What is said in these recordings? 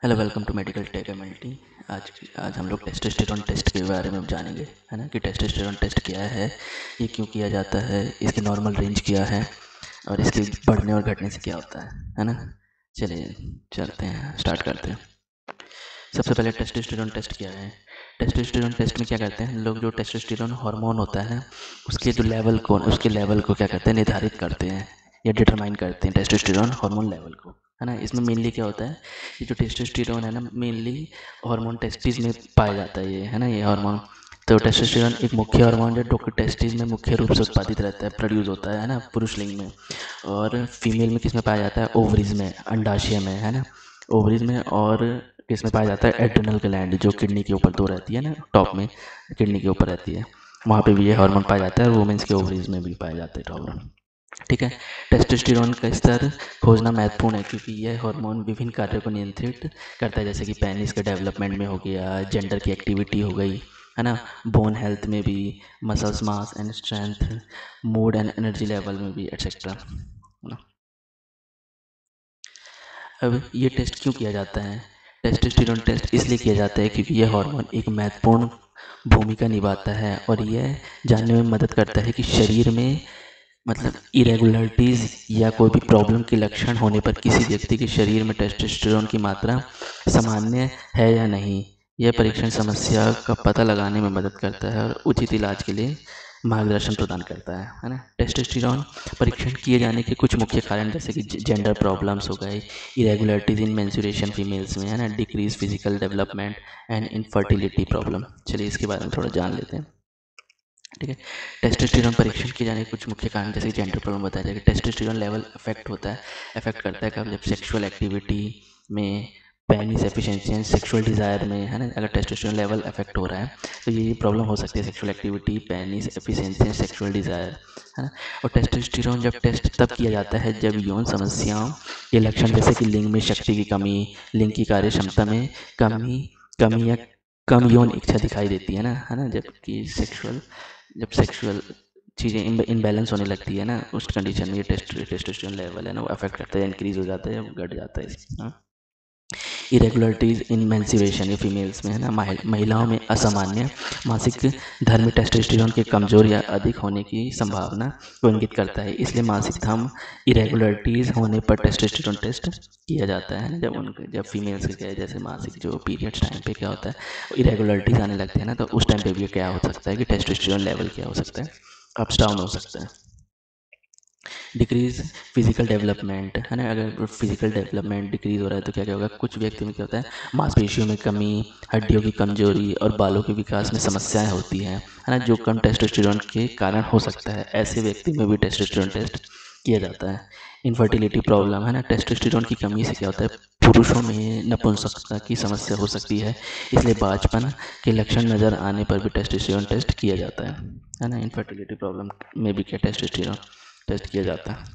Hello, welcome to medical tech MLT. आज हम लोग टेस्टोस्टेरोन टेस्ट के बारे में जानेंगे, है ना, कि टेस्टोस्टेरोन टेस्ट क्या है, ये क्यों किया जाता है, इसकी नॉर्मल रेंज क्या है और इसके बढ़ने और घटने से क्या होता है ना। चलिए चलते हैं, स्टार्ट करते हैं। सबसे पहले टेस्टोस्टेरोन टेस्ट क्या है। टेस्टोस्टेरोन टेस्ट में क्या करते हैं लोग, जो टेस्टोस्टेरोन हार्मोन होता है ना, उसके लेवल को क्या करते हैं, निर्धारित करते हैं या डिटरमाइन करते हैं टेस्टोस्टेरोन हार्मोन लेवल को, है ना। इसमें मेनली क्या होता है, ये जो टेस्टोस्टेरोन है ना, मेनली हार्मोन टेस्टिस में पाया जाता है, ये है ना, ये हार्मोन। तो टेस्टोस्टेरोन एक मुख्य हार्मोन जो डॉक्टर टेस्टिस में मुख्य रूप से उत्पादित रहता है, प्रोड्यूस होता है ना, पुरुष लिंग में। और फीमेल में किस में पाया जाता है, ओवरीज में, अंडाशय में, है ना, ओवरीज में। और किस में पाया जाता है, एड्रिनल ग्लैंड, जो किडनी के ऊपर दो रहती है ना, टॉप में किडनी के ऊपर रहती है, वहाँ पे भी ये हार्मोन पाया जाता है। और वुमेन्स के ओवरीज में भी पाया जाता है हार्मोन। ठीक है। टेस्टोस्टेरोन का स्तर खोजना महत्वपूर्ण है, क्योंकि यह हार्मोन विभिन्न कार्यों को नियंत्रित करता है, जैसे कि पेनिस के डेवलपमेंट में हो गया, जेंडर की एक्टिविटी हो गई, है ना, बोन हेल्थ में भी, muscles mass and strength, mood and energy level में भी, एटसेट्रा। अब ये टेस्ट क्यों किया जाता है। टेस्टोस्टेरोन टेस्ट इसलिए किया जाता है क्योंकि यह हार्मोन एक महत्वपूर्ण भूमिका निभाता है और यह जानने में मदद करता है कि शरीर में मतलब इरेगुलरिटीज़ या कोई भी प्रॉब्लम के लक्षण होने पर किसी व्यक्ति के शरीर में टेस्टोस्टेरोन की मात्रा सामान्य है या नहीं। यह परीक्षण समस्या का पता लगाने में मदद करता है और उचित इलाज के लिए मार्गदर्शन प्रदान करता है ना। टेस्टोस्टेरोन परीक्षण किए जाने के कुछ मुख्य कारण, जैसे कि जेंडर प्रॉब्लम्स हो गए, इरेगुलरिटीज़ इन मेंस्ट्रुएशन फीमेल्स में, है ना, decrease physical development and infertility problem. चलिए इसके बारे में थोड़ा जान लेते हैं। ठीक है। टेस्टोस्टेरोन परीक्षण किए जाने के कुछ मुख्य कारण, जैसे जेंडर प्रॉब्लम बताया जाएगा। टेस्टोस्टेरोन लेवल अफेक्ट करता है कब, जब सेक्सुअल एक्टिविटी में, penis efficiency and sexual desire में, है ना। अगर टेस्टोस्टेरोन लेवल अफेक्ट हो रहा है तो ये प्रॉब्लम हो सकती है, sexual activity, penis efficiency and sexual desire, है ना। और टेस्टोस्टेरोन जब टेस्ट तब किया जाता है जब यौन समस्याओं के लक्षण, जैसे कि लिंग में शक्ति की कमी, लिंग की कार्य क्षमता में कमी कमी या कम यौन इच्छा दिखाई देती है ना, जबकि जब सेक्सुअल चीज़ें इनबैलेंस होने लगती है ना, उस कंडीशन में ये टेस्टोस्टेरोन लेवल है ना, वो अफेक्ट करता है, इंक्रीज हो जाता है या घट जाता है। इरेगुलरिटीज़ इन मेंस्ट्रुएशन, ये फीमेल्स में, है ना, महिलाओं में असामान्य मासिक धर्म में टेस्टोस्टेरोन के कमज़ोर या अधिक होने की संभावना को इंगित करता है। इसलिए मासिक धर्म इरेगुलरिटीज़ होने पर टेस्टोस्टेरोन टेस्ट किया जाता है। जब फीमेल्स के क्या है, जैसे मासिक जो पीरियड्स टाइम पे क्या होता है, इरेगुलरिटीज़ आने लगते हैं ना, तो उस टाइम पे भी क्या हो सकता है कि टेस्टोस्टेरोन लेवल क्या हो सकता है, अप्स डाउन हो सकता है। डिक्रीज फिजिकल डेवलपमेंट, है ना, अगर फिजिकल डेवलपमेंट डिक्रीज हो रहा है तो क्या क्या होगा, कुछ व्यक्ति में क्या होता है, मांसपेशियों में कमी, हड्डियों की कमजोरी और बालों के विकास में समस्याएं होती हैं, है ना, जो कम टेस्टोस्टेरोन के कारण हो सकता है। ऐसे व्यक्ति में भी टेस्टोस्टेरोन टेस्ट किया जाता है। इनफर्टिलिटी प्रॉब्लम, है ना, टेस्टोस्टेरोन की कमी से क्या होता है, पुरुषों में नपुंसकता की समस्या हो सकती है, इसलिए बांझपन के लक्षण नज़र आने पर भी टेस्टोस्टेरोन टेस्ट किया जाता है ना। इनफर्टिलिटी प्रॉब्लम में भी क्या टेस्टोस्टेरोन टेस्ट किया जाता है।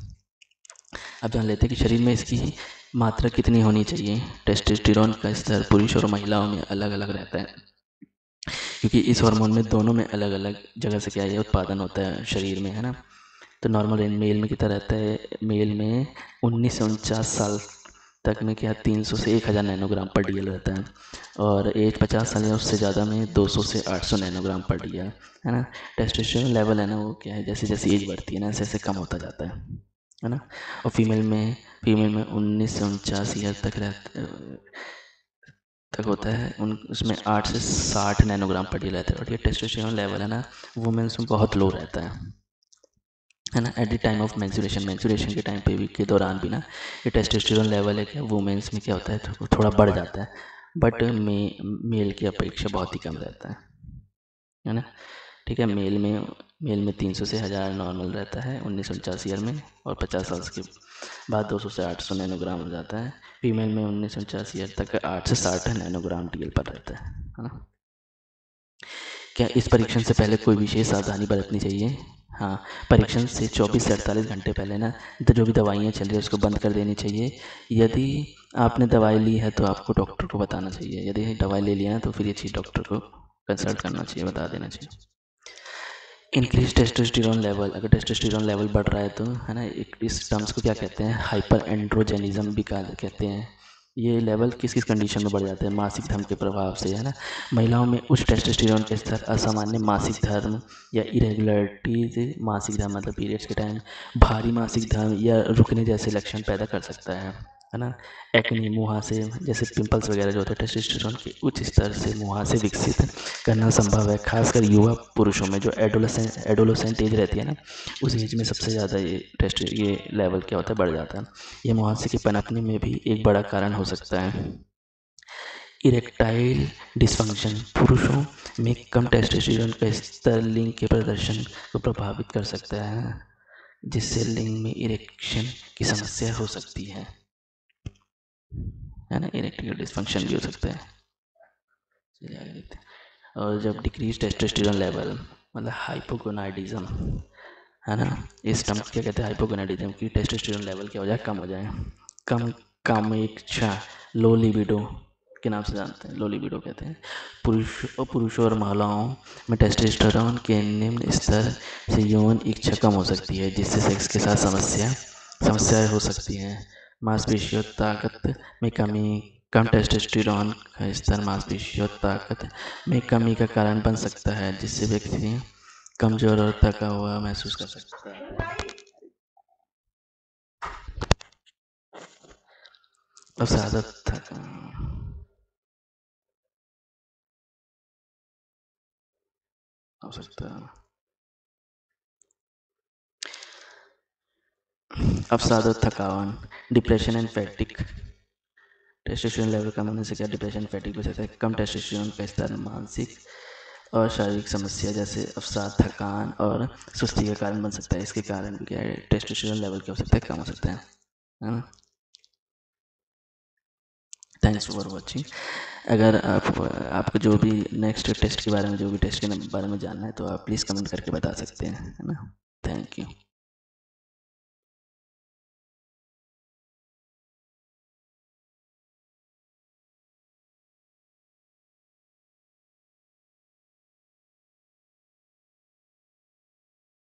अब जान लेते हैं कि शरीर में इसकी मात्रा कितनी होनी चाहिए। टेस्टोस्टेरोन का स्तर पुरुष और महिलाओं में अलग अलग रहता है, क्योंकि इस हार्मोन में दोनों में अलग अलग जगह से क्या है, उत्पादन होता है शरीर में, है ना। तो नॉर्मल रेंज मेल में कितना रहता है, मेल में 19 से 49 साल तक में क्या 300 से 1000 नैनोग्राम पर डीएल रहता है, और एज 50 साल या उससे ज़्यादा में 200 से 800 नैनोग्राम पर डीएल, है ना। टेस्टोस्टेरोन लेवल है ना, वो क्या है, जैसे जैसे एज बढ़ती है ना, ऐसे ऐसे कम होता जाता है ना। और फीमेल में 19 से 49 ईयर तक होता है, उसमें 8 से 60 नैनोग्राम पर डीएल रहता है। और ये टेस्टोस्टेरोन लेवल है ना, वुमेन्स में बहुत लो रहता है ना। At the time of menstruation के टाइम पे भी के दौरान भी ना, ये टेस्टोस्टेरोन लेवल है क्या, वुमेन्स में क्या होता है, थोड़ा बढ़ जाता है, बट मेल की अपेक्षा बहुत ही कम रहता है ना। ठीक है। मेल में 300 से 1000 नॉर्मल रहता है 1949 ईयर में, और 50 साल के बाद 200 से 800 नैनोग्राम हो जाता है। फीमेल में 1949 ईयर तक 8 से 60 नैनोग्राम डीएल पर रहता है ना। क्या इस परीक्षण से पहले कोई विशेष सावधानी बरतनी चाहिए। हाँ, परीक्षण से 24 से 48 घंटे पहले ना, जो भी दवाइयाँ चल रही है उसको बंद कर देनी चाहिए। यदि आपने दवाई ली है तो आपको डॉक्टर को बताना चाहिए। यदि दवाई ले लिया है तो फिर ये चीज़ डॉक्टर को कंसल्ट करना चाहिए, बता देना चाहिए। इंक्रीज टेस्टोस्टेरोन लेवल, अगर टेस्टोस्टेरोन लेवल बढ़ रहा है तो, है ना, इस टर्म्स को क्या कहते हैं, हाइपर एंड्रोजेनिज्म भी कहते हैं, ये लेवल किस किस कंडीशन में बढ़ जाते हैं? मासिक धर्म के प्रभाव से, है ना। महिलाओं में उच्च टेस्टोस्टेरोन के स्तर असामान्य मासिक धर्म या इरेगुलरिटीज, मासिक धर्म मतलब पीरियड्स के टाइम भारी मासिक धर्म या रुकने जैसे लक्षण पैदा कर सकता है ना। एक्ने, मुहासे जैसे पिंपल्स वगैरह जो होते हैं टेस्टोस्टेरोन के उच्च स्तर से मुहासे विकसित करना संभव है, खासकर युवा पुरुषों में जो एडोलेसेंट एज रहती है ना, उस एज में सबसे ज़्यादा ये लेवल क्या होता है, बढ़ जाता है। ये मुहासे के पनपने में भी एक बड़ा कारण हो सकता है। इरेक्टाइल डिस्फंक्शन, पुरुषों में कम टेस्टोस्टेरोन का स्तर लिंग के प्रदर्शन को प्रभावित कर सकता है, जिससे लिंग में इरेक्शन की समस्या हो सकती है ना। इरेक्टाइल डिस्फंक्शन भी हो सकता है। चलिए आगे देखते हैं। और जब डिक्रीज टेस्टोस्टेरोन लेवल मतलब हाइपोगोनाइडिज्म, है ना, इस टर्म क्या कहते हैं, हाइपोगोनाइडिज्म की टेस्टोस्टेरोन लेवल क्या हो जाए, कम हो जाए। कम कामेच्छा, लो लिबिडो के नाम से जानते हैं, लो लिबिडो कहते हैं। पुरुषों और महिलाओं में टेस्टोस्टेरोन के निम्न स्तर से यौन इच्छा कम हो सकती है, जिससे सेक्स के साथ समस्याएं हो सकती हैं। मांसपेशियों ताकत में कमी, कम टेस्टोस्टेरोन का स्तर मांसपेशियों ताकत में कमी का कारण बन सकता है, जिससे व्यक्ति कमजोर और थका हुआ महसूस कर सकता है। अवसादत थका हो सकता है। अवसाद और थकान, depression and fatigue. Testosterone level कम होने से क्या डिप्रेशन फैटिक हो सकता है। कम टेस्टोस्टेरोन का स्तर मानसिक और शारीरिक समस्या जैसे अवसाद, थकान और सुस्ती का कारण बन सकता है। इसके कारण भी क्या है, टेस्टोस्टेरोन लेवल क्या हो सकता है, कम हो सकता है ना। Thanks for watching. अगर आपको जो भी नेक्स्ट टेस्ट के बारे में, जो भी टेस्ट के बारे में जानना है, तो आप प्लीज़ कमेंट करके बता सकते हैं, है ना। Thank you.